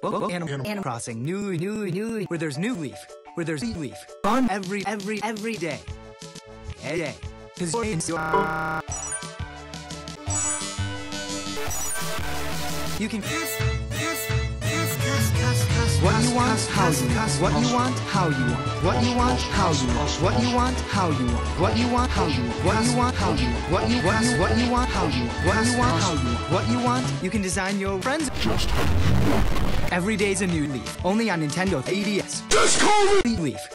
Animal Crossing, new, where there's new leaf, where there's leaf, fun every day. Hey, cause you can what you want, how you want, what you want, how you want, what you want, how you want, what you want, how you want, what you want, how you want, what you want, how you want, what you want, how you want, what you want, how you want, what you want. You can design your friends. Every day's a new leaf, only on Nintendo 3DS. Just call me Leaf.